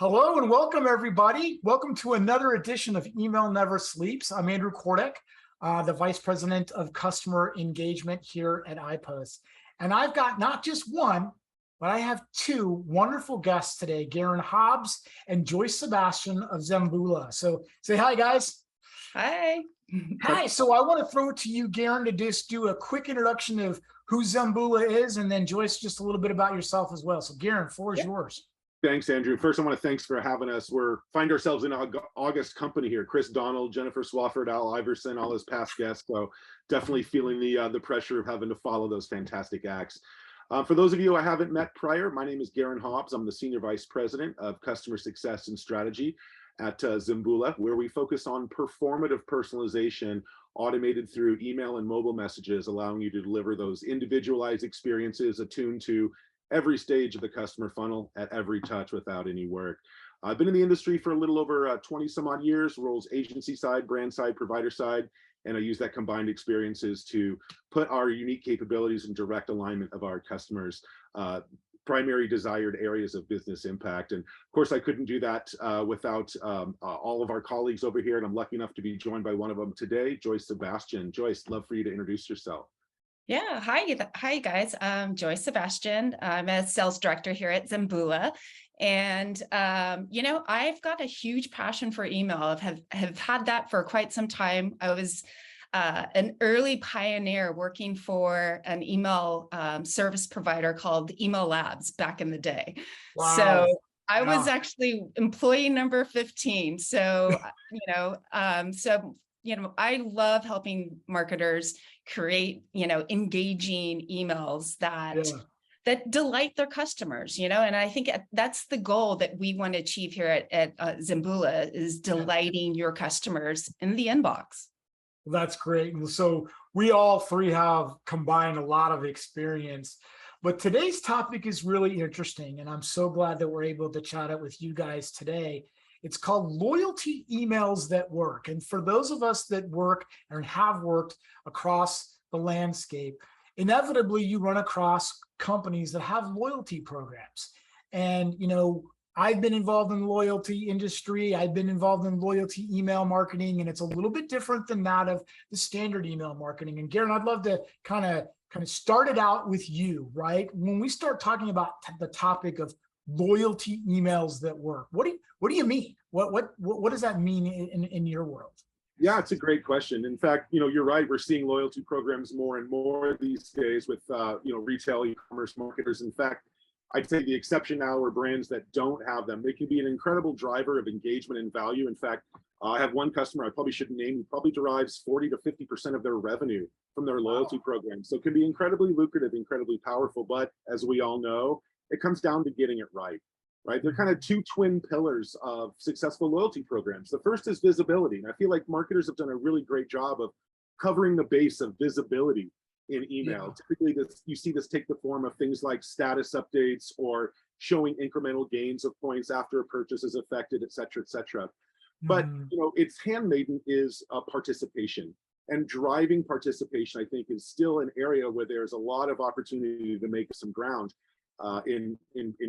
Hello and welcome, everybody. Welcome to another edition of Email Never Sleeps. I'm Andrew Kordek, the Vice President of Customer Engagement here at iPost. And I've got not just one, but I have two wonderful guests today, Garin Hobbs and Joyce Sebastian of Zembula. So say hi, guys. Hi. Hi. So I want to throw it to you, Garin, to just do a quick introduction of who Zembula is, and then Joyce, just a little bit about yourself as well. So Garin, floor is yours. Thanks, Andrew. First, I want to thanks for having us. Find ourselves in August company here. Chris Donald, Jennifer Swafford, Al Iverson, all his past guests. So definitely feeling the pressure of having to follow those fantastic acts. For those of you I haven't met prior, my name is Garin Hobbs. I'm the Senior Vice President of Customer Success and Strategy at Zembula, where we focus on performative personalization automated through email and mobile messages, allowing you to deliver those individualized experiences attuned to every stage of the customer funnel at every touch without any work. I've been in the industry for a little over 20 some odd years, roles agency side, brand side, provider side, and I use that combined experiences to put our unique capabilities in direct alignment of our customers' primary desired areas of business impact. And of course, I couldn't do that without all of our colleagues over here, and I'm lucky enough to be joined by one of them today, Joyce Sebastian. Joyce, love for you to introduce yourself. Yeah, hi guys. I'm Joyce Sebastian. I'm a sales director here at Zembula. And, I've got a huge passion for email. Have had that for quite some time. I was an early pioneer working for an email service provider called Email Labs back in the day. Wow. So I was actually employee number 15. So, I love helping marketers create, engaging emails that delight their customers, and I think that's the goal that we want to achieve here at Zembula, is delighting your customers in the inbox. That's great. And so we all three have combined a lot of experience, but today's topic is really interesting. And I'm so glad that we're able to chat it with you guys today. It's called loyalty emails that work. And for those of us that work and have worked across the landscape, inevitably you run across companies that have loyalty programs. And, I've been involved in the loyalty industry. I've been involved in loyalty email marketing, and it's a little bit different than that of the standard email marketing. And Garin, I'd love to kind of start it out with you, right? When we start talking about the topic of loyalty emails that work, what do you mean? What does that mean in your world? Yeah, it's a great question. In fact, you're right. We're seeing loyalty programs more and more these days with, retail e-commerce marketers. In fact, I'd say the exception now are brands that don't have them. They can be an incredible driver of engagement and value. In fact, I have one customer I probably shouldn't name, who probably derives 40 to 50% of their revenue from their loyalty program. So it can be incredibly lucrative, incredibly powerful. But as we all know, it comes down to getting it right. They're kind of two twin pillars of successful loyalty programs. The first is visibility. And I feel like marketers have done a really great job of covering the base of visibility in email. Typically, you see this take the form of things like status updates or showing incremental gains of points after a purchase is effected, et cetera, et cetera. But, its handmaiden is participation. And driving participation, I think, is still an area where there's a lot of opportunity to make some ground in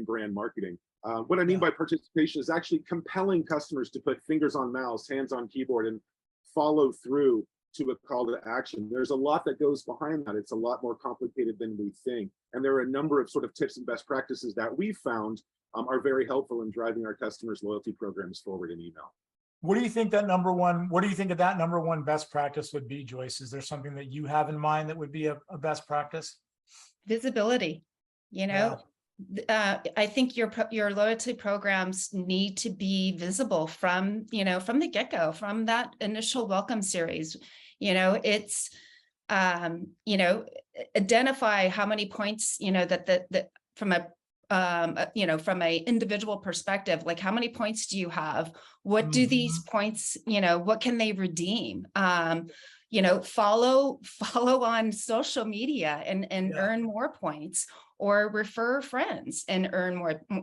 brand marketing. What I mean by participation is actually compelling customers to put fingers on mouse, hands on keyboard, and follow through to a call to action. There's a lot that goes behind that. It's a lot more complicated than we think. And there are a number of sort of tips and best practices that we've found are very helpful in driving our customers' loyalty programs forward in email. What do you think of that number one best practice would be, Joyce? Is there something that you have in mind that would be a best practice? Visibility. I think your loyalty programs need to be visible from the get-go, from that initial welcome series. It's identify how many points that from a individual perspective, like how many points do you have? What do these points, what can they redeem? Follow on social media and earn more points, or refer friends and earn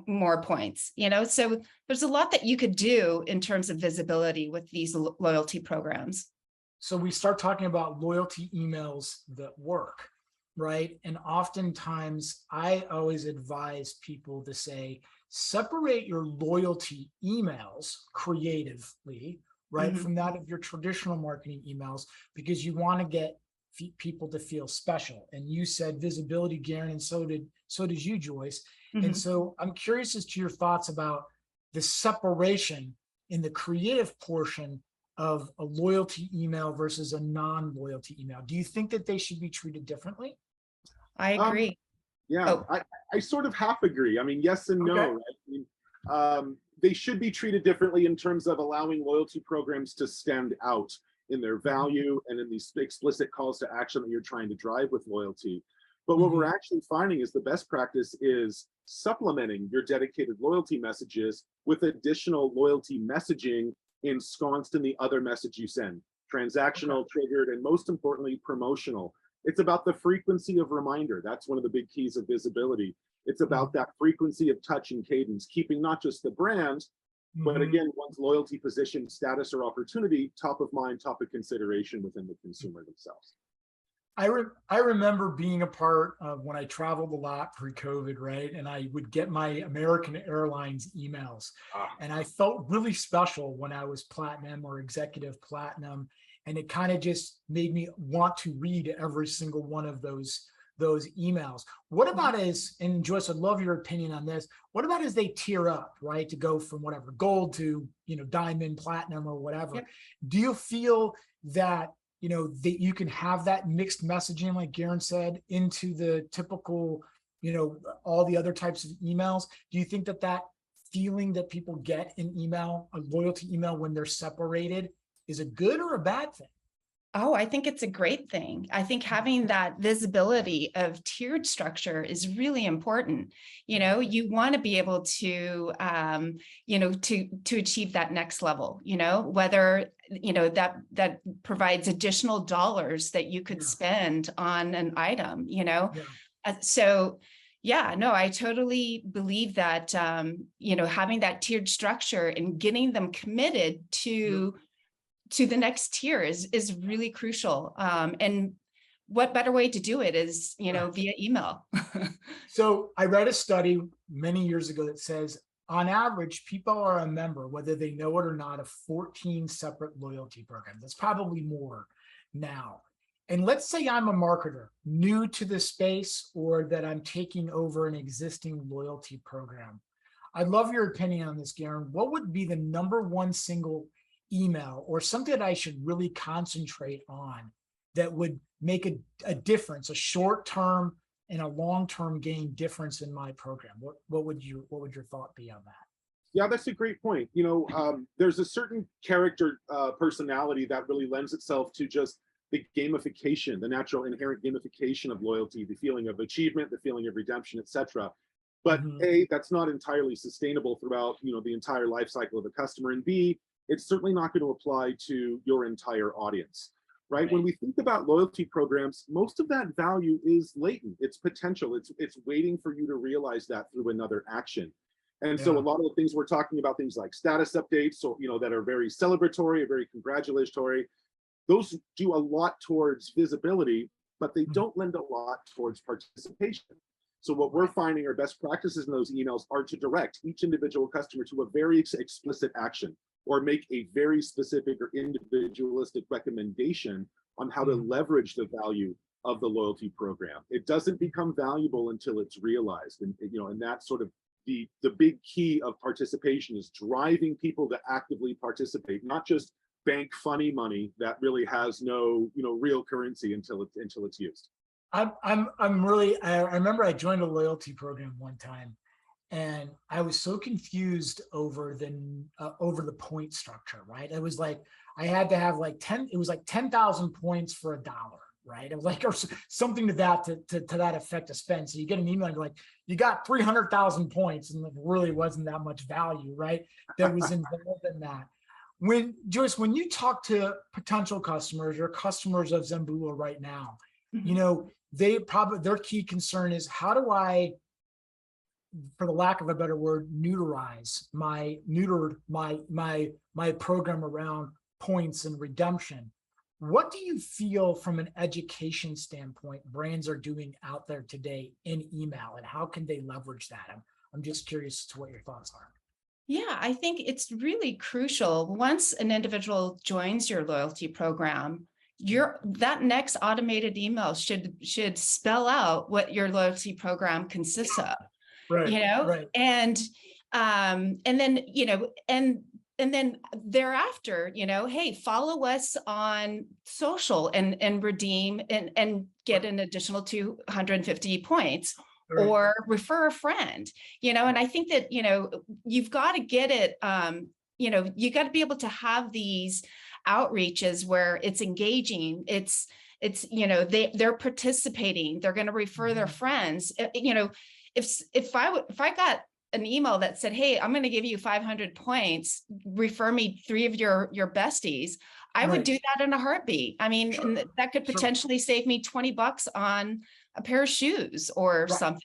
more points. So there's a lot that you could do in terms of visibility with these loyalty programs. So we start talking about loyalty emails that work, right? And oftentimes I always advise people to say, separate your loyalty emails creatively, right, from that of your traditional marketing emails, because you want to get people to feel special. And you said visibility, Garin, and so did you, Joyce. And so I'm curious as to your thoughts about the separation in the creative portion of a loyalty email versus a non-loyalty email. Do you think that they should be treated differently? I agree. Yeah, I sort of half agree. I mean, yes and no. Right? I mean, they should be treated differently in terms of allowing loyalty programs to stand out in their value and in these explicit calls to action that you're trying to drive with loyalty. But what we're actually finding is the best practice is supplementing your dedicated loyalty messages with additional loyalty messaging ensconced in the other message you send, transactional, triggered, and most importantly, promotional. It's about the frequency of reminder. That's one of the big keys of visibility. It's about that frequency of touch and cadence, keeping not just the brand, but again, one's loyalty position, status, or opportunity top of mind, top of consideration within the consumer themselves. I remember being a part of when I traveled a lot pre-COVID, right? And I would get my American Airlines emails. And I felt really special when I was platinum or executive platinum. And it kind of just made me want to read every single one of those emails. What about as, and Joyce, I'd love your opinion on this. What about as they tier up, right? To go from whatever, gold to, diamond, platinum, or whatever. Do you feel that, that you can have that mixed messaging, like Garin said, into the typical, all the other types of emails? Do you think that feeling that people get in email, a loyalty email, when they're separated, is a good or a bad thing? Oh, I think it's a great thing. I think having that visibility of tiered structure is really important. You want to be able to, to achieve that next level, whether, that provides additional dollars that you could spend on an item, So yeah, no, I totally believe that, having that tiered structure and getting them committed to the next tier is really crucial. And what better way to do it is, via email. So I read a study many years ago that says, on average, people are a member, whether they know it or not, of 14 separate loyalty programs. That's probably more now. And let's say I'm a marketer new to the space, or that I'm taking over an existing loyalty program. I'd love your opinion on this, Garin. What would be the #1 single email or something that I should really concentrate on that would make a difference, a short-term and a long-term gain difference in my program? What would your thought be on that? Yeah, that's a great point. There's a certain character personality that really lends itself to just the gamification, the natural inherent gamification of loyalty, the feeling of achievement, the feeling of redemption, etc. But A, that's not entirely sustainable throughout the entire life cycle of a customer, and B, it's certainly not going to apply to your entire audience, right? When we think about loyalty programs, most of that value is latent. It's potential. It's waiting for you to realize that through another action. And so a lot of the things we're talking about, things like status updates, so that are very celebratory, very congratulatory, those do a lot towards visibility, but they don't lend a lot towards participation. So what we're finding are best practices in those emails are to direct each individual customer to a very explicit action, or make a very specific or individualistic recommendation on how to leverage the value of the loyalty program. It doesn't become valuable until it's realized. And that's sort of the big key of participation, is driving people to actively participate, not just bank funny money that really has no real currency until it's used. I remember I joined a loyalty program one time, and I was so confused over the point structure, right? It was like I had to have like 10,000 points for $1, right? It was like, or something to that effect of spend. So you get an email and you're like, you got 300,000 points, and it really wasn't that much value, right? That was involved in that. Joyce, when you talk to potential customers or customers of Zambula right now, their key concern is, how do I, for the lack of a better word, neuterize my program around points and redemption? What do you feel from an education standpoint brands are doing out there today in email, and how can they leverage that? I'm just curious as to what your thoughts are. Yeah, I think it's really crucial. Once an individual joins your loyalty program, that next automated email should spell out what your loyalty program consists of, Right, right. and then, and then thereafter, hey, follow us on social and redeem and get an additional 250 points. Right. Or refer a friend, and I think that, you've got to get it, you got to be able to have these outreaches where it's engaging, it's, they're participating, they're going to refer their friends. If I got an email that said, hey, I'm going to give you 500 points, refer me 3 of your besties, I would do that in a heartbeat. I mean, and that could potentially save me $20 on a pair of shoes or something.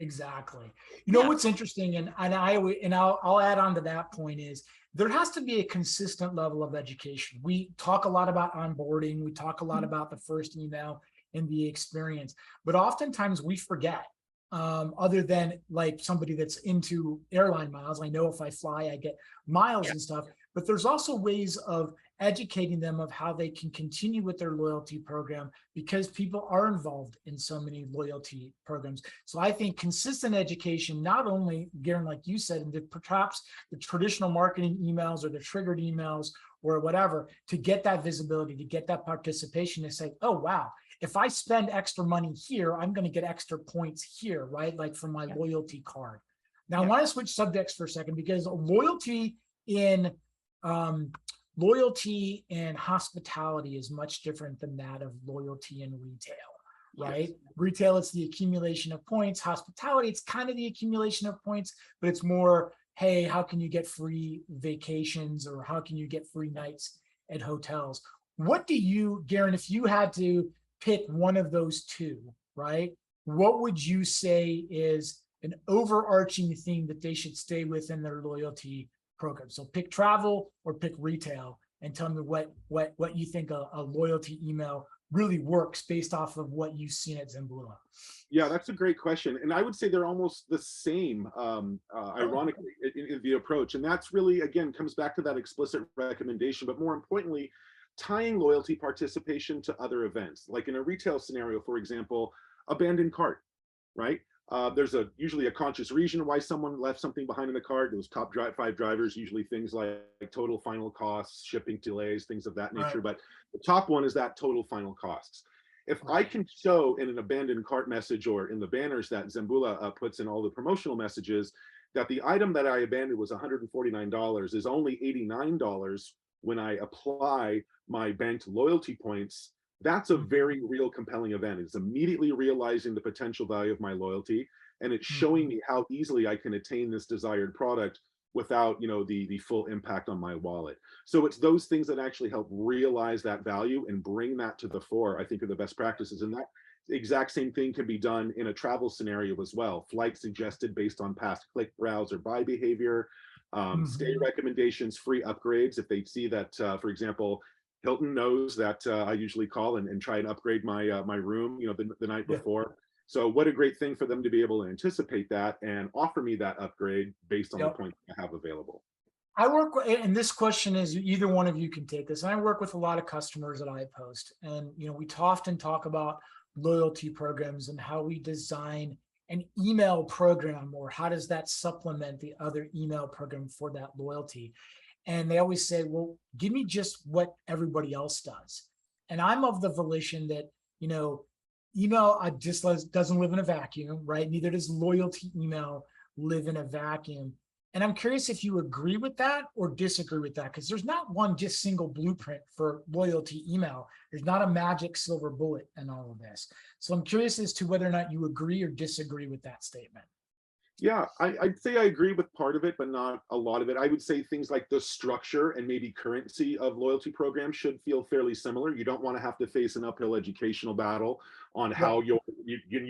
Exactly. You know what's interesting, and I'll add on to that point is there has to be a consistent level of education. We talk a lot about onboarding, we talk a lot about the first email and the experience, but oftentimes we forget. Other than like somebody that's into airline miles, I know if I fly, I get miles and stuff, but there's also ways of educating them of how they can continue with their loyalty program, because people are involved in so many loyalty programs. So I think consistent education, not only, Garin, like you said, perhaps the traditional marketing emails or the triggered emails or whatever, to get that visibility, to get that participation, to say, oh, wow, if I spend extra money here, I'm going to get extra points here, right? Like from my loyalty card. Now, I want to switch subjects for a second, because loyalty in hospitality is much different than that of loyalty in retail, right? Yes. Retail, it's the accumulation of points. Hospitality, it's kind of the accumulation of points, but it's more, hey, how can you get free vacations, or how can you get free nights at hotels? What do you, Garin, if you had to pick one of those two, right? What would you say is an overarching theme that they should stay within their loyalty program? So pick travel or pick retail, and tell me what you think a loyalty email really works based off of what you've seen at Zambula. Yeah, that's a great question. And I would say they're almost the same, ironically, in the approach. And that's really, again, comes back to that explicit recommendation, but more importantly, tying loyalty participation to other events. Like in a retail scenario, for example, abandoned cart, right? There's usually a conscious reason why someone left something behind in the cart. Those top 5 drivers, usually things like total final costs, shipping delays, things of that nature. But the top one is that total final costs. If I can show in an abandoned cart message or in the banners that Zambula puts in all the promotional messages that the item that I abandoned was $149 is only $89 when I apply my banked loyalty points, that's a very real compelling event. It's immediately realizing the potential value of my loyalty, and it's showing me how easily I can attain this desired product without, the full impact on my wallet. So it's those things that actually help realize that value and bring that to the fore, I think, are the best practices. And that exact same thing can be done in a travel scenario as well. Flight suggested based on past click, browse, or buy behavior. Stay recommendations, free upgrades. If they see that, for example, Hilton knows that I usually call and try and upgrade my my room, the night before. So what a great thing for them to be able to anticipate that and offer me that upgrade based on the points I have available. I work with, and this question is, either one of you can take this. And I work with a lot of customers at iPost, and we often talk about loyalty programs and how we design an email program, or how does that supplement the other email program for that loyalty. And they always say, well, give me just what everybody else does. And I'm of the volition that, email just doesn't live in a vacuum, right? Neither does loyalty email live in a vacuum. And I'm curious if you agree with that or disagree with that, because there's not one just single blueprint for loyalty email. There's not a magic silver bullet in all of this. So I'm curious as to whether or not you agree or disagree with that statement. Yeah, I'd say I agree with part of it, but not a lot of it. I would say things like the structure and maybe currency of loyalty programs should feel fairly similar. You don't want to have to face an uphill educational battle on how you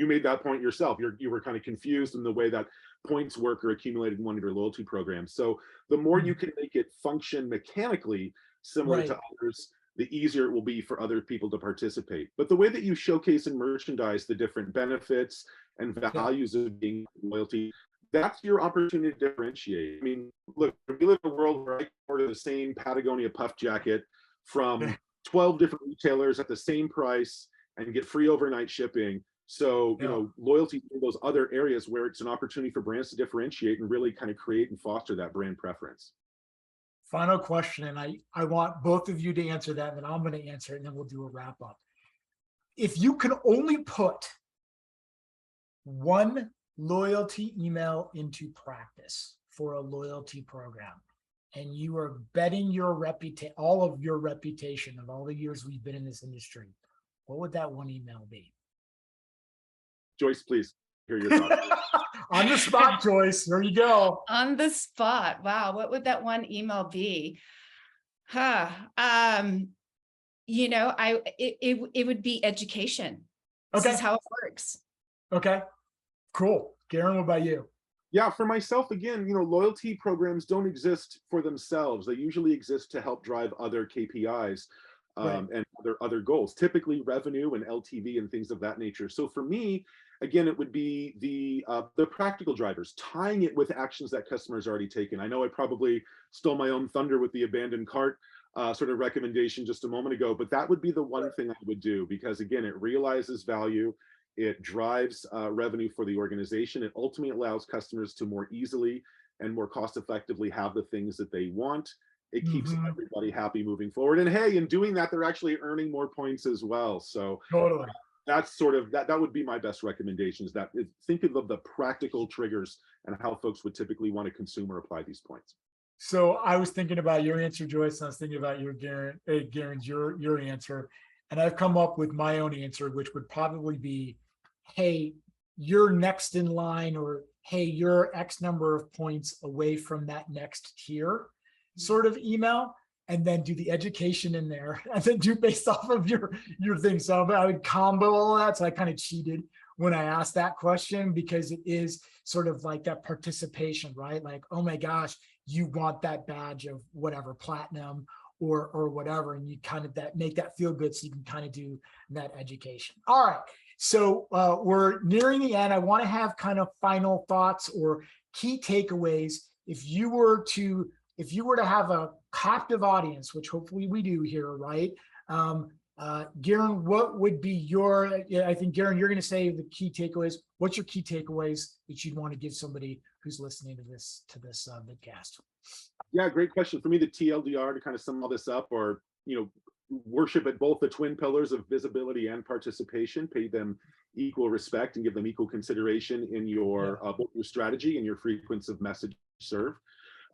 made that point yourself. You were kind of confused in the way that points work or accumulated in one of your loyalty programs. So the more you can make it function mechanically similar to others, the easier it will be for other people to participate. But the way that you showcase and merchandise the different benefits and values of being loyalty, that's your opportunity to differentiate. I mean, look, we live in a world where I can order the same Patagonia puff jacket from 12 different retailers at the same price and get free overnight shipping. So, you know, loyalty in those other areas where it's an opportunity for brands to differentiate and really kind of create and foster that brand preference. Final question, and I want both of you to answer that, and then I'm going to answer it, and then we'll do a wrap up. If you could only put one loyalty email into practice for a loyalty program, and you are betting your reputation, all of your reputation of all the years we've been in this industry, what would that one email be? Joyce, please hear your thoughts. On the spot, Joyce. There you go. On the spot. Wow. What would that one email be? You know, it would be education. This is how it works. Okay. Cool. Garin, what about you? Yeah, for myself, again, you know, loyalty programs don't exist for themselves. They usually exist to help drive other KPIs and other goals, typically revenue and LTV and things of that nature. So for me, again, it would be the practical drivers, tying it with actions that customers already taken. I know I probably stole my own thunder with the abandoned cart sort of recommendation just a moment ago, but that would be the one thing I would do, because again, it realizes value. It drives revenue for the organization. It ultimately allows customers to more easily and more cost effectively have the things that they want. It keeps everybody happy moving forward. And hey, in doing that, they're actually earning more points as well. So totally. That's sort of, that would be my best recommendations, that think of the practical triggers and how folks would typically want to consume or apply these points. So I was thinking about your answer, Joyce, and I was thinking about your Garin's your answer. And I've come up with my own answer, which would probably be, hey, you're next in line, or hey, you're X number of points away from that next tier sort of email, and then do the education in there, and then do based off of your thing. So I would combo all that. So I kind of cheated when I asked that question, because it is sort of like that participation, right? Like, oh my gosh, you want that badge of whatever, platinum or whatever, and you kind of make that feel good, so you can kind of do that education. All right. So we're nearing the end. I want to have kind of final thoughts or key takeaways. If you were to have a captive audience, which hopefully we do here, right? Garin, what would be your, I think, Garin, you're going to say the key takeaways. What's your key takeaways that you'd want to give somebody who's listening to this vidcast? Yeah, great question. For me, the TLDR, to kind of sum all this up, or, you know, worship at both the twin pillars of visibility and participation, pay them equal respect and give them equal consideration in your both your strategy and your frequency of message served.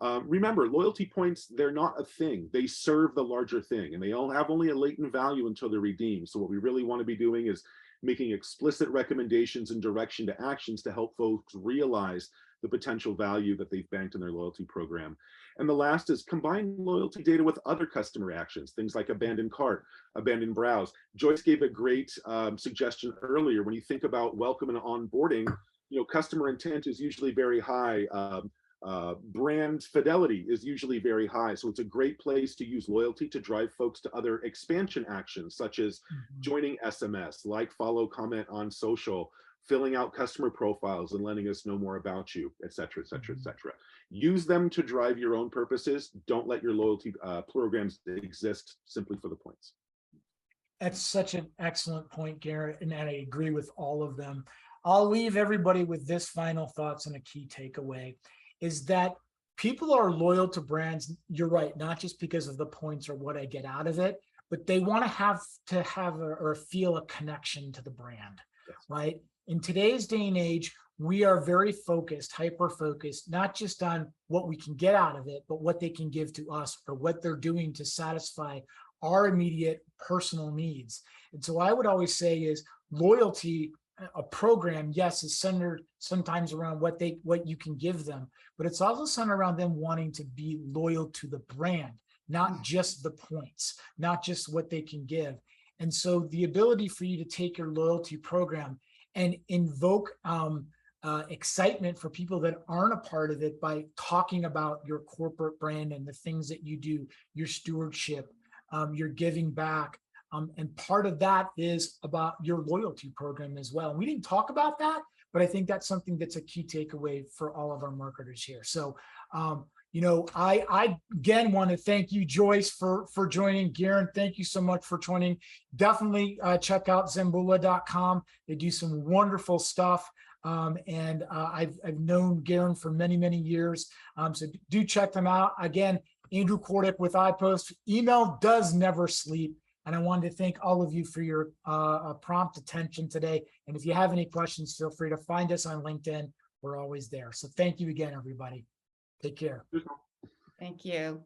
Remember, loyalty points, they're not a thing. They serve the larger thing, and they all have only a latent value until they're redeemed. So what we really want to be doing is making explicit recommendations and direction to actions to help folks realize the potential value that they've banked in their loyalty program. And the last is combine loyalty data with other customer actions, things like abandoned cart, abandoned browse. Joyce gave a great suggestion earlier. When you think about welcome and onboarding, you know, customer intent is usually very high. Brand fidelity is usually very high. So it's a great place to use loyalty to drive folks to other expansion actions, such as joining SMS, like, follow, comment on social, filling out customer profiles and letting us know more about you, et cetera, et cetera, et cetera. Use them to drive your own purposes. Don't let your loyalty programs exist simply for the points. That's such an excellent point, Garin, and I agree with all of them. I'll leave everybody with this final thoughts and a key takeaway is that people are loyal to brands. You're right, not just because of the points or what I get out of it, but they want to have or feel a connection to the brand, right? In today's day and age, we are very focused, hyper-focused, not just on what we can get out of it, but what they can give to us or what they're doing to satisfy our immediate personal needs. And so I would always say is loyalty, a program, yes, is centered sometimes around what you can give them, but it's also centered around them wanting to be loyal to the brand, not just the points, not just what they can give. And so the ability for you to take your loyalty program and invoke excitement for people that aren't a part of it by talking about your corporate brand and the things that you do, your stewardship, your giving back. And part of that is about your loyalty program as well. We didn't talk about that, but I think that's something that's a key takeaway for all of our marketers here. So, you know, I again want to thank you, Joyce, for joining. Garin, thank you so much for joining. Definitely check out Zembula.com. They do some wonderful stuff. And I've known Garin for many, many years. So do check them out. Again, Andrew Kordek with iPost. Email does never sleep. And I wanted to thank all of you for your prompt attention today. And if you have any questions, feel free to find us on LinkedIn. We're always there. So thank you again, everybody. Take care. Thank you.